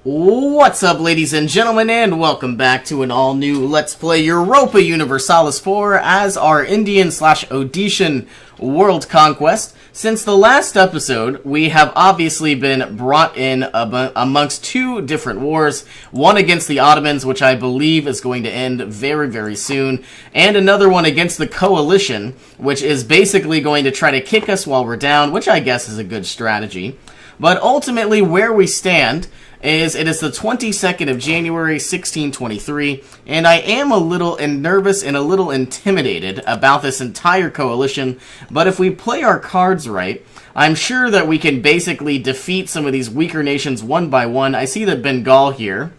What's up, ladies and gentlemen, and welcome back to an all-new Let's Play Europa Universalis 4 as our Indian/Odyssean World Conquest. Since the last episode, we have obviously been brought in amongst two different wars, one against the Ottomans, which I believe is going to end very, very soon, and another one against the Coalition, which is basically going to try to kick us while we're down, which I guess is a good strategy. But ultimately, where we stand is it is the 22nd of January, 1623, and I am a little nervous and a little intimidated about this entire coalition, but if we play our cards right, I'm sure that we can basically defeat some of these weaker nations one by one. I see that Bengal here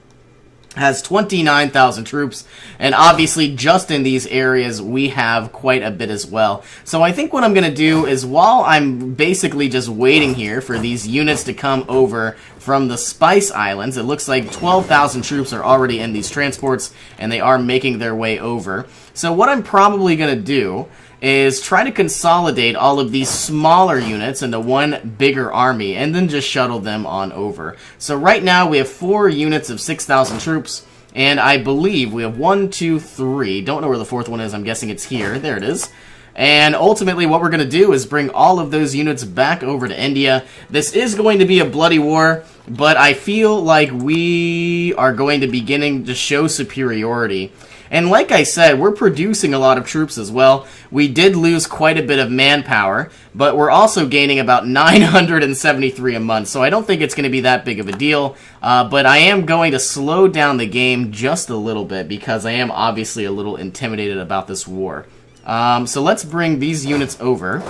has 29,000 troops, and obviously just in these areas we have quite a bit as well. So I think what I'm going to do is, while I'm basically just waiting here for these units to come over from the Spice Islands, it looks like 12,000 troops are already in these transports, and they are making their way over. So what I'm probably going to do is try to consolidate all of these smaller units into one bigger army, and then just shuttle them on over. So right now we have 4 units of 6,000 troops, and I believe we have 1, 2, 3, don't know where the fourth one is, I'm guessing it's here, there it is. And ultimately what we're going to do is bring all of those units back over to India. This is going to be a bloody war, but I feel like we are going to be beginning to show superiority. And like I said, we're producing a lot of troops as well. We did lose quite a bit of manpower, but we're also gaining about 973 a month, so I don't think it's going to be that big of a deal. But I am going to slow down the game just a little bit because I am obviously a little intimidated about this war. So let's bring these units over.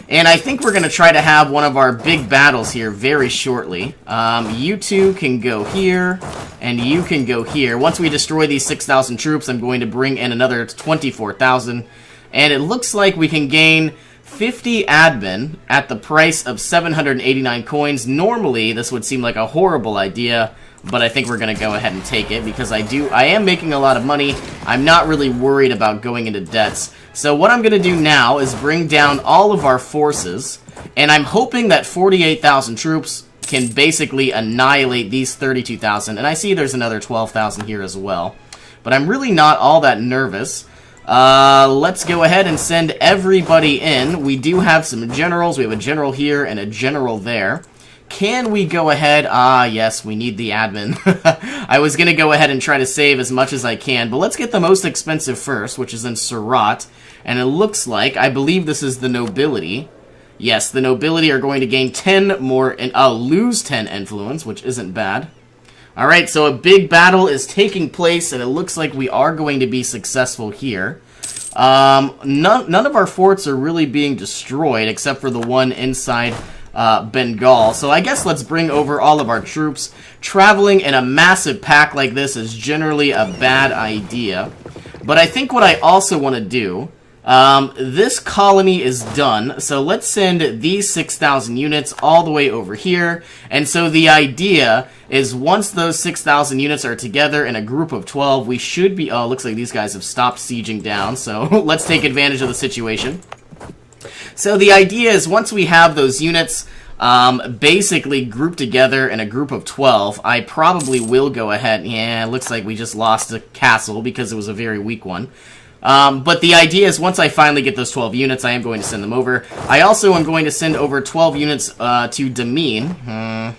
And I think we're going to try to have one of our big battles here very shortly. You two can go here, and you can go here. Once we destroy these 6,000 troops, I'm going to bring in another 24,000. And it looks like we can gain 50 admin at the price of 789 coins. Normally, this would seem like a horrible idea, but I think we're going to go ahead and take it because I am making a lot of money. I'm not really worried about going into debts. So what I'm going to do now is bring down all of our forces, and I'm hoping that 48,000 troops can basically annihilate these 32,000, and I see there's another 12,000 here as well. But I'm really not all that nervous. Let's go ahead and send everybody in. We do have some generals. We have a general here and a general there. Can we go ahead? Yes, we need the admin. I was going to go ahead and try to save as much as I can, but let's get the most expensive first, which is in Surat. And it looks like, I believe this is the nobility. Yes, the nobility are going to gain 10 more, and lose 10 influence, which isn't bad. Alright, so a big battle is taking place, and it looks like we are going to be successful here. None of our forts are really being destroyed, except for the one inside Bengal. So I guess let's bring over all of our troops. Traveling in a massive pack like this is generally a bad idea. But I think what I also want to do, this colony is done, so let's send these 6,000 units all the way over here. And so the idea is once those 6,000 units are together in a group of 12, we should be... Oh, looks like these guys have stopped sieging down, so let's take advantage of the situation. So the idea is once we have those units basically grouped together in a group of 12, I probably will go ahead. Yeah, it looks like we just lost a castle because it was a very weak one. But the idea is once I finally get those 12 units, I am going to send them over. I also am going to send over 12 units to Demene.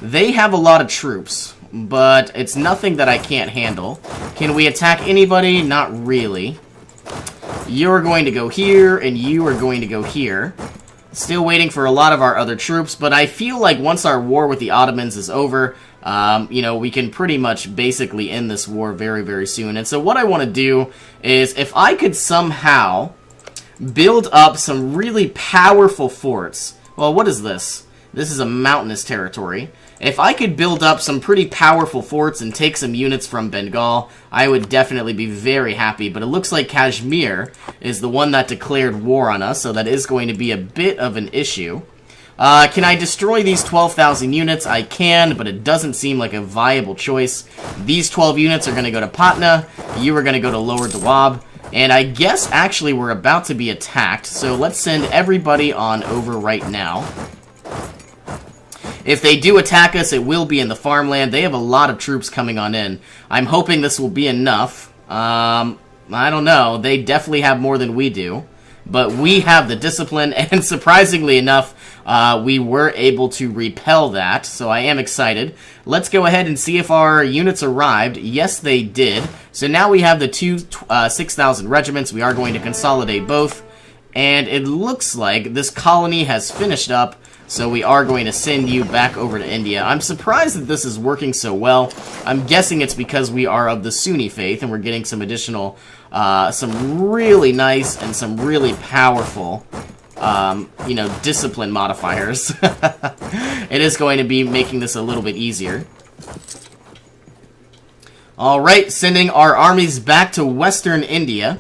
They have a lot of troops, but it's nothing that I can't handle. Can we attack anybody? Not really. You're going to go here, and you are going to go here. Still waiting for a lot of our other troops, but I feel like once our war with the Ottomans is over, you know, we can pretty much basically end this war very, very soon. And so what I want to do is, if I could somehow build up some really powerful forts... Well, what is this? This is a mountainous territory. If I could build up some pretty powerful forts and take some units from Bengal, I would definitely be very happy. But it looks like Kashmir is the one that declared war on us, so that is going to be a bit of an issue. Can I destroy these 12,000 units? I can, but it doesn't seem like a viable choice. These 12 units are going to go to Patna. You are going to go to Lower Doab. And I guess, actually, we're about to be attacked. So let's send everybody on over right now. If they do attack us, it will be in the farmland. They have a lot of troops coming on in. I'm hoping this will be enough. I don't know. They definitely have more than we do. But we have the discipline, and surprisingly enough, we were able to repel that, so I am excited. Let's go ahead and see if our units arrived. Yes, they did. So now we have the two 6,000 regiments. We are going to consolidate both, and it looks like this colony has finished up, so we are going to send you back over to India. I'm surprised that this is working so well. I'm guessing it's because we are of the Sunni faith, and we're getting some additional... some really nice and some really powerful, you know, discipline modifiers. It is going to be making this a little bit easier. Alright, sending our armies back to Western India.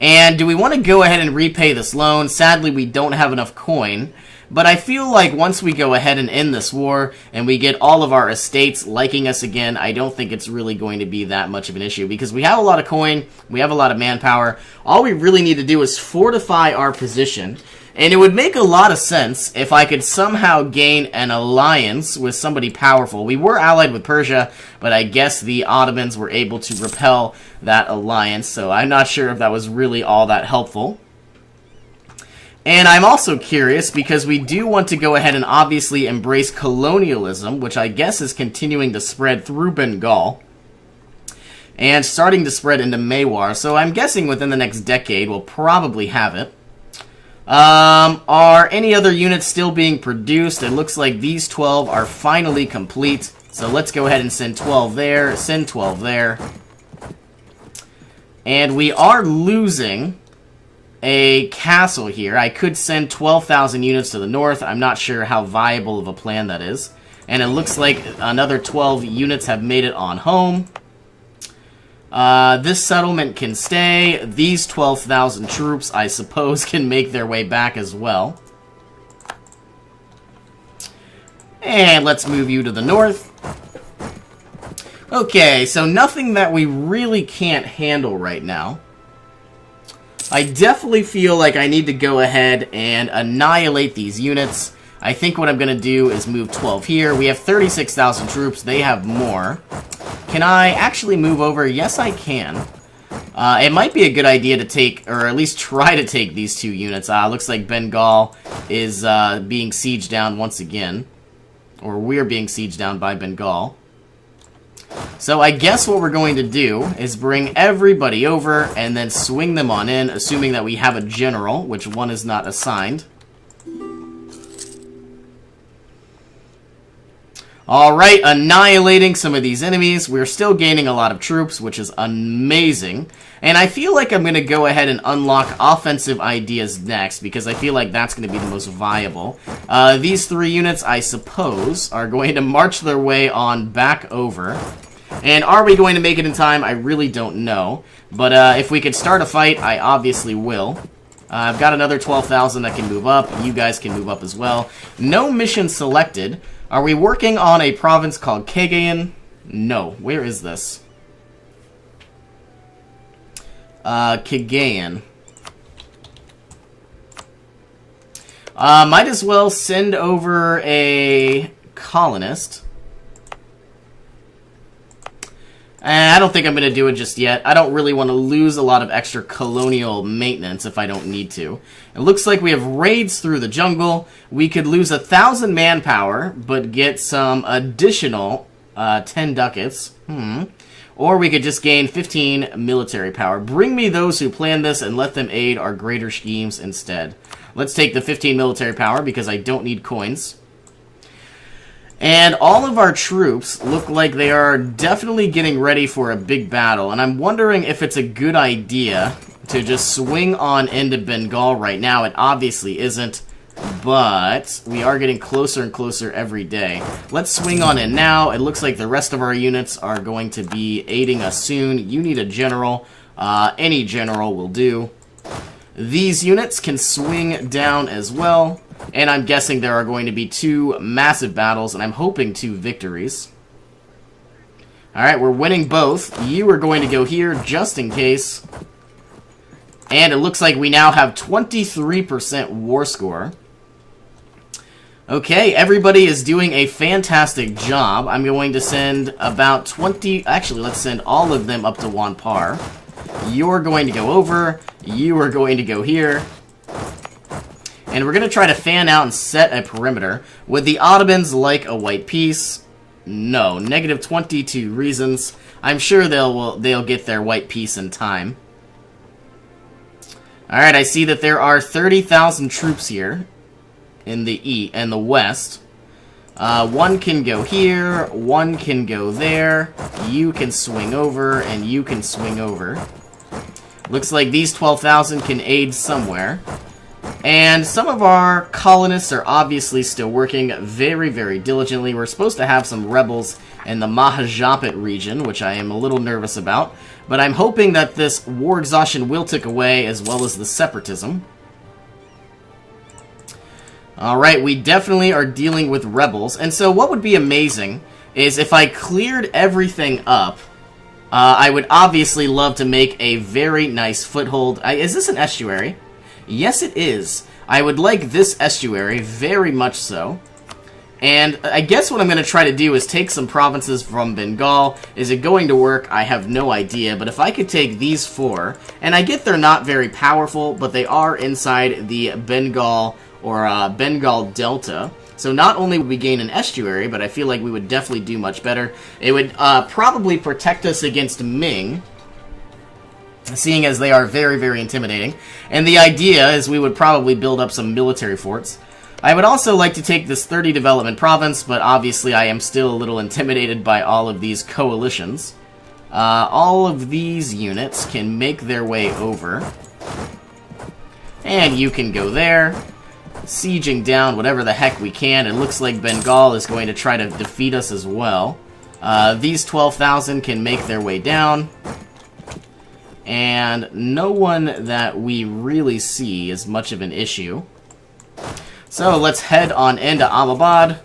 And do we want to go ahead and repay this loan? Sadly, we don't have enough coin. But I feel like once we go ahead and end this war, and we get all of our estates liking us again, I don't think it's really going to be that much of an issue. Because we have a lot of coin, we have a lot of manpower. All we really need to do is fortify our position. And it would make a lot of sense if I could somehow gain an alliance with somebody powerful. We were allied with Persia, but I guess the Ottomans were able to repel that alliance. So I'm not sure if that was really all that helpful. And I'm also curious because we do want to go ahead and obviously embrace colonialism, which I guess is continuing to spread through Bengal and starting to spread into Mewar. So I'm guessing within the next decade we'll probably have it. Are any other units still being produced? It looks like these 12 are finally complete. So let's go ahead and send 12 there, send 12 there. And we are losing a castle here. I could send 12,000 units to the north. I'm not sure how viable of a plan that is. And it looks like another 12 units have made it on home. This settlement can stay. These 12,000 troops, I suppose, can make their way back as well. And let's move you to the north. Okay, so nothing that we really can't handle right now. I definitely feel like I need to go ahead and annihilate these units. I think what I'm going to do is move 12 here. We have 36,000 troops. They have more. Can I actually move over? Yes, I can. It might be a good idea to take, or at least try to take these two units. Looks like Bengal is being sieged down once again. Or we're being sieged down by Bengal. So I guess what we're going to do is bring everybody over and then swing them on in, assuming that we have a general, which one is not assigned. Alright, annihilating some of these enemies. We're still gaining a lot of troops, which is amazing. And I feel like I'm going to go ahead and unlock offensive ideas next, because I feel like that's going to be the most viable. These three units, I suppose, are going to march their way on back over. And are we going to make it in time? I really don't know. But if we could start a fight, I obviously will. I've got another 12,000 that can move up. You guys can move up as well. No mission selected. Are we working on a province called Kagayan? No. Where is this? Kagayan. Might as well send over a colonist. I don't think I'm going to do it just yet. I don't really want to lose a lot of extra colonial maintenance if I don't need to. It looks like we have raids through the jungle. We could lose 1,000 manpower, but get some additional 10 ducats. Or we could just gain 15 military power. Bring me those who plan this and let them aid our greater schemes instead. Let's take the 15 military power because I don't need coins. And all of our troops look like they are definitely getting ready for a big battle. And I'm wondering if it's a good idea to just swing on into Bengal right now. It obviously isn't, but we are getting closer and closer every day. Let's swing on in now. It looks like the rest of our units are going to be aiding us soon. You need a general. Any general will do. These units can swing down as well. And I'm guessing there are going to be 2 massive battles, and I'm hoping 2 victories. Alright, we're winning both. You are going to go here just in case. And it looks like we now have 23% war score. Okay, everybody is doing a fantastic job. I'm going to send about 20... Actually, let's send all of them up to Wanpar. You're going to go over. You are going to go here. And we're going to try to fan out and set a perimeter. Would the Ottomans like a white piece? No. Negative 22 reasons. I'm sure they'll get their white piece in time. Alright, I see that there are 30,000 troops here in the west. One can go here, one can go there, you can swing over, and you can swing over. Looks like these 12,000 can aid somewhere. And some of our colonists are obviously still working very, very diligently. We're supposed to have some rebels in the Mahajapit region, which I am a little nervous about. But I'm hoping that this war exhaustion will tick away, as well as the separatism. Alright, we definitely are dealing with rebels. And so what would be amazing is if I cleared everything up, I would obviously love to make a very nice foothold. Is this an estuary? Yes, it is. I would like this estuary, very much so. And I guess what I'm going to try to do is take some provinces from Bengal. Is it going to work? I have no idea. But if I could take these four, and I get they're not very powerful, but they are inside the Bengal or Bengal Delta. So not only would we gain an estuary, but I feel like we would definitely do much better. It would probably protect us against Ming, seeing as they are very, very intimidating. And the idea is we would probably build up some military forts. I would also like to take this 30 development province, but obviously I am still a little intimidated by all of these coalitions. All of these units can make their way over. And you can go there. Sieging down whatever the heck we can. It looks like Bengal is going to try to defeat us as well. These 12,000 can make their way down. And no one that we really see is much of an issue. So let's head on into Ahmedabad.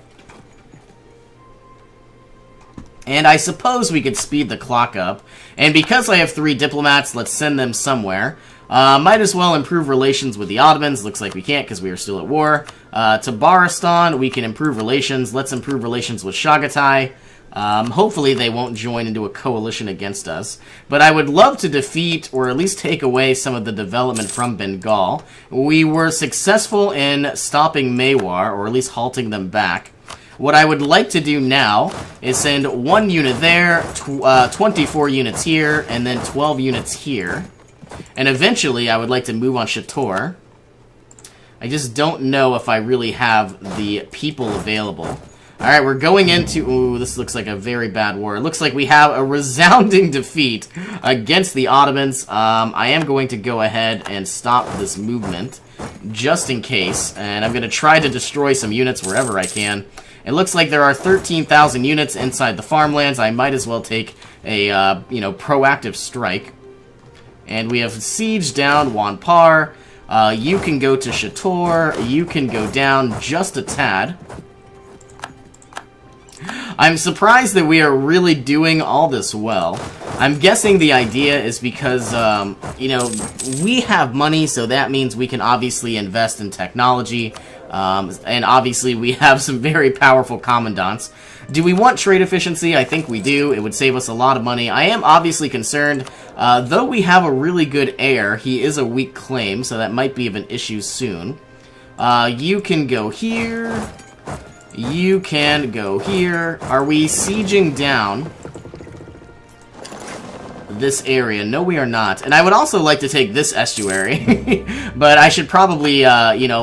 And I suppose we could speed the clock up. And because I have 3 diplomats, let's send them somewhere. Might as well improve relations with the Ottomans. Looks like we can't because we are still at war. To Baristan, we can improve relations. Let's improve relations with Chagatai. Hopefully they won't join into a coalition against us. But I would love to defeat, or at least take away, some of the development from Bengal. We were successful in stopping Mewar, or at least halting them back. What I would like to do now is send 1 unit there, 24 units here, and then 12 units here. And eventually I would like to move on Chittor. I just don't know if I really have the people available. Alright, we're going into... Ooh, this looks like a very bad war. It looks like we have a resounding defeat against the Ottomans. I am going to go ahead and stop this movement, just in case. And I'm going to try to destroy some units wherever I can. It looks like there are 13,000 units inside the farmlands. I might as well take a, proactive strike. And we have sieged down Wanpar. You can go to Chittor. You can go down just a tad. I'm surprised that we are really doing all this well. I'm guessing the idea is because, we have money, so that means we can obviously invest in technology. And obviously we have some very powerful commandants. Do we want trade efficiency? I think we do. It would save us a lot of money. I am obviously concerned. Though we have a really good heir, he is a weak claim, so that might be of an issue soon. You can go here. You can go here. Are we sieging down this area? No, we are not. And I would also like to take this estuary. But I should probably,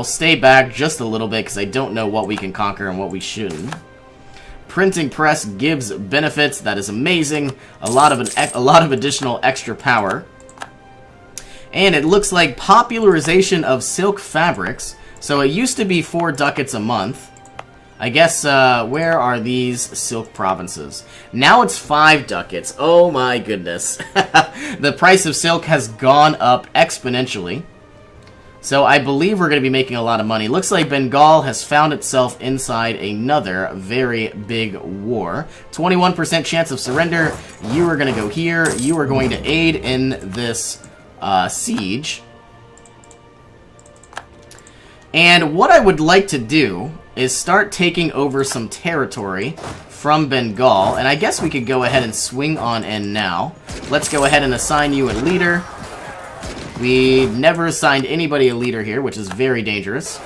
stay back just a little bit because I don't know what we can conquer and what we shouldn't. Printing press gives benefits. That is amazing. A lot of additional extra power. And it looks like popularization of silk fabrics. So it used to be 4 ducats a month. I guess, where are these silk provinces? Now it's 5 ducats. Oh my goodness. The price of silk has gone up exponentially. So I believe we're going to be making a lot of money. Looks like Bengal has found itself inside another very big war. 21% chance of surrender. You are going to go here. You are going to aid in this siege. And what I would like to do is start taking over some territory from Bengal, and I guess we could go ahead and swing on in now. Let's go ahead and assign you a leader. We never assigned anybody a leader here, which is very dangerous.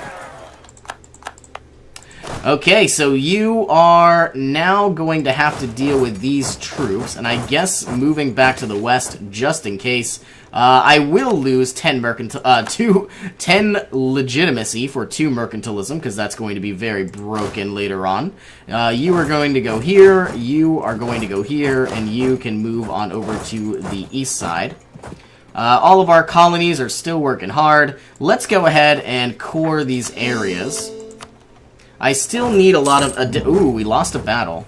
Okay, so you are now going to have to deal with these troops, and I guess moving back to the west just in case. I will lose 10 legitimacy for 2 mercantilism, because that's going to be very broken later on. You are going to go here, you are going to go here, and you can move on over to the east side. All of our colonies are still working hard. Let's go ahead and core these areas. I still need a lot of... Ooh, we lost a battle.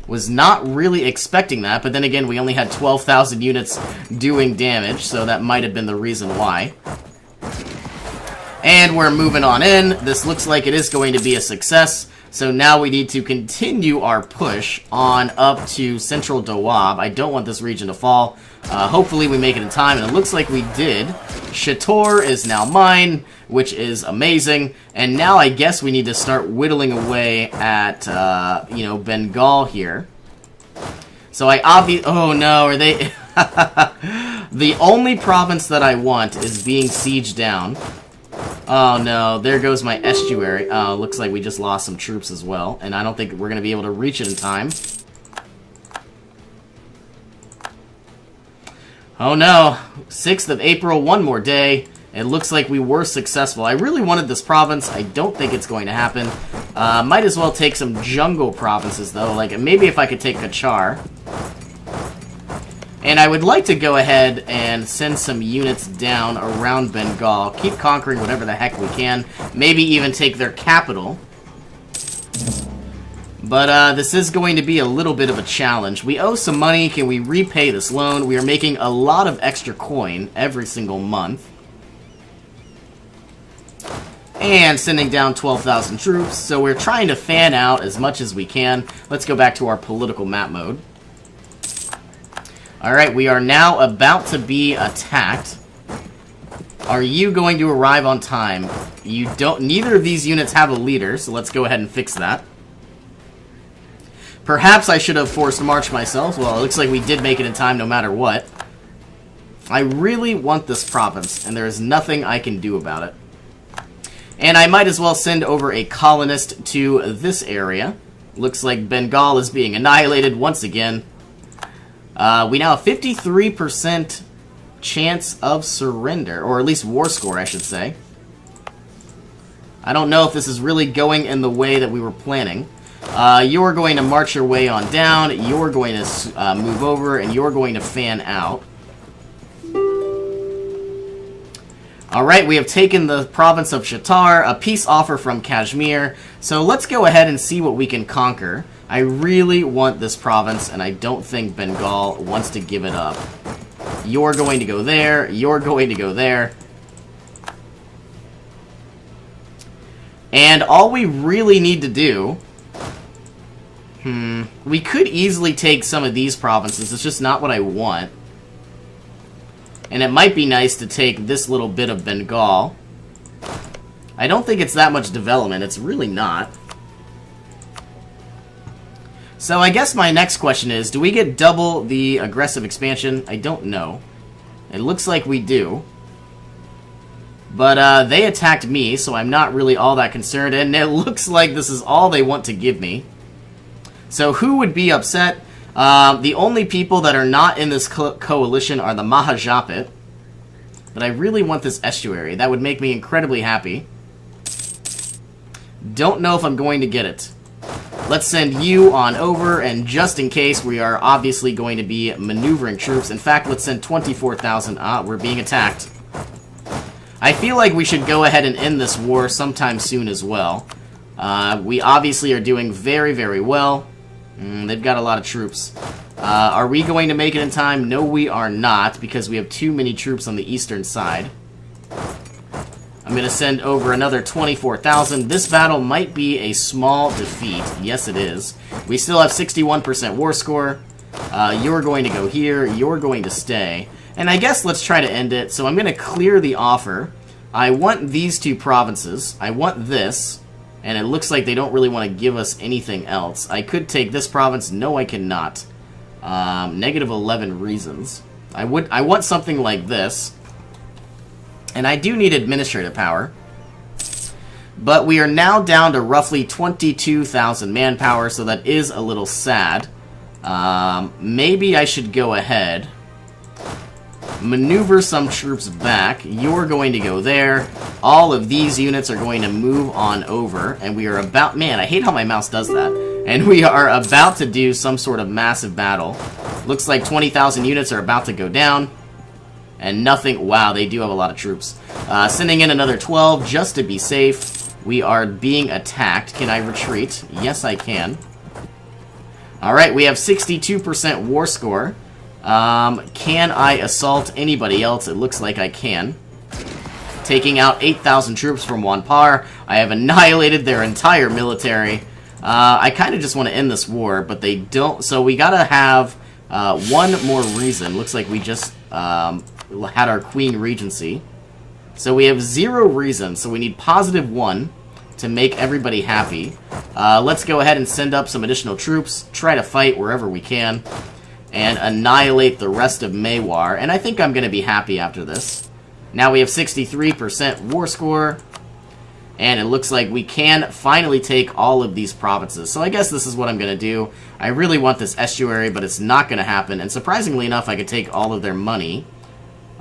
Was not really expecting that, but then again, we only had 12,000 units doing damage, so that might have been the reason why. And we're moving on in. This looks like it is going to be a success, so now we need to continue our push on up to central Doab. I don't want this region to fall. Hopefully we make it in time, and it looks like we did. Shator is now mine, which is amazing. And now I guess we need to start whittling away at, you know, Bengal here. So oh no, are they... The only province that I want is being sieged down. Oh no, there goes my estuary. Oh, looks like we just lost some troops as well. And I don't think we're going to be able to reach it in time. Oh no, 6th of April, one more day. It looks like we were successful. I really wanted this province. I don't think it's going to happen. Might as well take some jungle provinces, though. Like, maybe if I could take Kachar. And I would like to go ahead and send some units down around Bengal. Keep conquering whatever the heck we can. Maybe even take their capital. But this is going to be a little bit of a challenge. We owe some money. Can we repay this loan? We are making a lot of extra coin every single month. And sending down 12,000 troops. So we're trying to fan out as much as we can. Let's go back to our political map mode. Alright, we are now about to be attacked. Are you going to arrive on time? You don't. Neither of these units have a leader, so let's go ahead and fix that. Perhaps I should have forced march myself. Well, it looks like we did make it in time no matter what. I really want this province, and there is nothing I can do about it. And I might as well send over a colonist to this area. Looks like Bengal is being annihilated once again. We now have 53% chance of surrender, or at least war score, I should say. I don't know if this is really going in the way that we were planning. You're going to march your way on down, you're going to move over, and you're going to fan out. Alright, we have taken the province of Shatar, a peace offer from Kashmir, so let's go ahead and see what we can conquer. I really want this province, and I don't think Bengal wants to give it up. You're going to go there, you're going to go there. And all we really need to do... we could easily take some of these provinces, it's just not what I want. And it might be nice to take this little bit of Bengal. I don't think it's that much development. It's really not. So I guess my next question is, do we get double the aggressive expansion? I don't know. It looks like we do. But they attacked me, so I'm not really all that concerned. And it looks like this is all they want to give me. So who would be upset? The only people that are not in this coalition are the Mahajapit. But I really want this estuary. That would make me incredibly happy. Don't know if I'm going to get it. Let's send you on over, and just in case, we are obviously going to be maneuvering troops. In fact, let's send 24,000. We're being attacked. I feel like we should go ahead and end this war sometime soon as well. We obviously are doing very, very well. They've got a lot of troops. Are we going to make it in time? No, we are not, because we have too many troops on the eastern side. I'm going to send over another 24,000. This battle might be a small defeat. Yes, it is. We still have 61% war score. You're going to go here. You're going to stay. And I guess let's try to end it. So I'm going to clear the offer. I want these two provinces. I want this. And it looks like they don't really want to give us anything else. I could take this province. No, I cannot. Negative 11 reasons. I want something like this. And I do need administrative power. But we are now down to roughly 22,000 manpower, so that is a little sad. Maybe I should go ahead, maneuver some troops back. You're going to go there. All of these units are going to move on over, and we are about... Man, I hate how my mouse does that. And we are about to do some sort of massive battle. Looks like 20,000 units are about to go down. And nothing... Wow, they do have a lot of troops. Sending in another 12 just to be safe. We are being attacked. Can I retreat? Yes, I can. Alright, we have 62% war score. Can I assault anybody else? It looks like I can. Taking out 8,000 troops from Wanpar. I have annihilated their entire military. I kind of just want to end this war, but they don't. So we gotta have one more reason. Looks like we just had our Queen Regency. So we have 0 reasons, so we need +1 to make everybody happy. Let's go ahead and send up some additional troops, try to fight wherever we can, and annihilate the rest of Mewar. And I think I'm going to be happy after this. Now we have 63% war score, and it looks like we can finally take all of these provinces. So I guess this is what I'm going to do. I really want this estuary, but it's not going to happen. And surprisingly enough, I could take all of their money.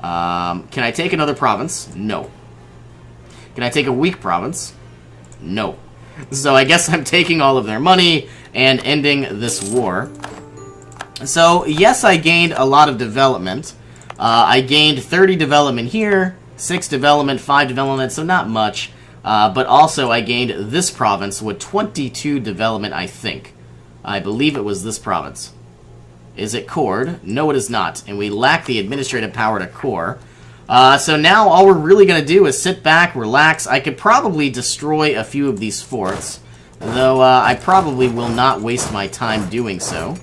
Can I take another province? No. Can I take a weak province? No. So I guess I'm taking all of their money and ending this war. So, yes, I gained a lot of development. I gained 30 development here, 6 development, 5 development, so not much. But also I gained this province with 22 development, I think. I believe it was this province. Is it cored? No, it is not. And we lack the administrative power to core. So now all we're really going to do is sit back, relax. I could probably destroy a few of these forts, though I probably will not waste my time doing so.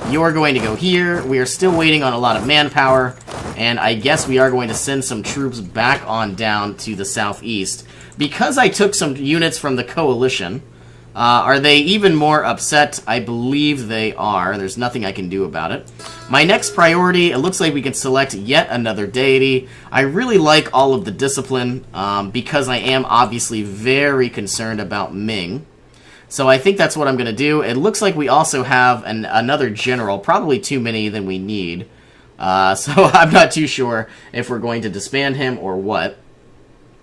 You're going to go here. We are still waiting on a lot of manpower, and I guess we are going to send some troops back on down to the southeast. Because I took some units from the coalition, are they even more upset? I believe they are. There's nothing I can do about it. My next priority, it looks like we can select yet another deity. I really like all of the discipline because I am obviously very concerned about Ming. So I think that's what I'm going to do. It looks like we also have another general, probably too many than we need. So I'm not too sure if we're going to disband him or what.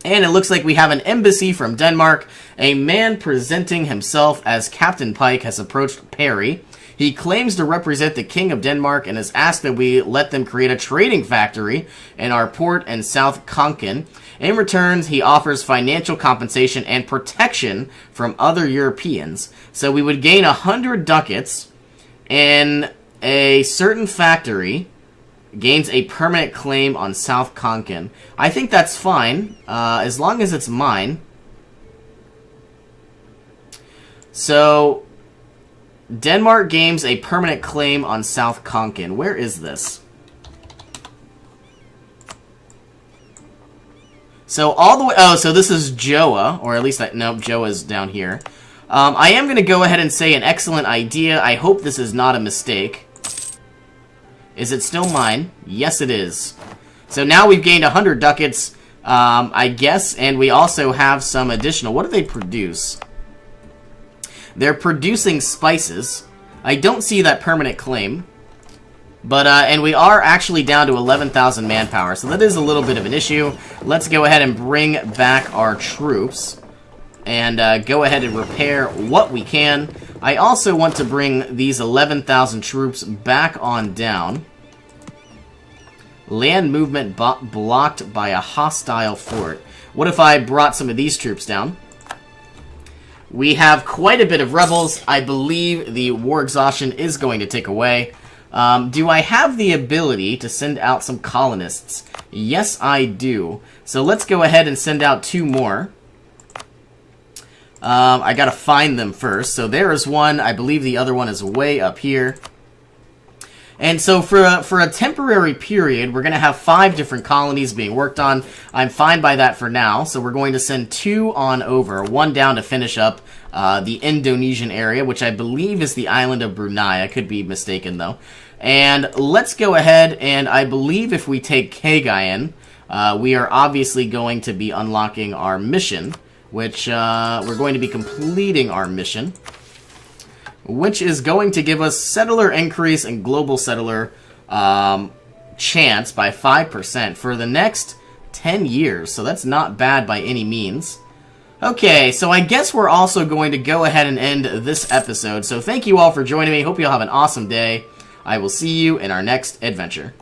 And it looks like we have an embassy from Denmark. A man presenting himself as Captain Pike has approached Perry. He claims to represent the King of Denmark and has asked that we let them create a trading factory in our port in South Konkan. In return, he offers financial compensation and protection from other Europeans. So we would gain 100 ducats, and a certain factory gains a permanent claim on South Konkan. I think that's fine, as long as it's mine. So, Denmark gains a permanent claim on South Konkan. Where is this? So, all the way... Oh, so this is Joa, or at least... No, Joa's down here. I am going to go ahead and say an excellent idea. I hope this is not a mistake. Is it still mine? Yes, it is. So now we've gained 100 ducats, I guess, and we also have some additional... What do they produce? They're producing spices. I don't see that permanent claim. But, and we are actually down to 11,000 manpower, so that is a little bit of an issue. Let's go ahead and bring back our troops and go ahead and repair what we can. I also want to bring these 11,000 troops back on down. Land movement blocked by a hostile fort. What if I brought some of these troops down? We have quite a bit of rebels. I believe the war exhaustion is going to tick away. Do I have the ability to send out some colonists? Yes, I do. So let's go ahead and send out 2 more. I gotta find them first. So there is one. I believe the other one is way up here. And so for a temporary period, we're going to have 5 different colonies being worked on. I'm fine by that for now, so we're going to send 2 on over, 1 down to finish up the Indonesian area, which I believe is the island of Brunei. I could be mistaken, though. And let's go ahead, and I believe if we take Cagayan, we are obviously going to be unlocking our mission, which we're going to be completing our mission, which is going to give us settler increase and global settler chance by 5% for the next 10 years. So that's not bad by any means. Okay, so I guess we're also going to go ahead and end this episode. So thank you all for joining me. Hope you all have an awesome day. I will see you in our next adventure.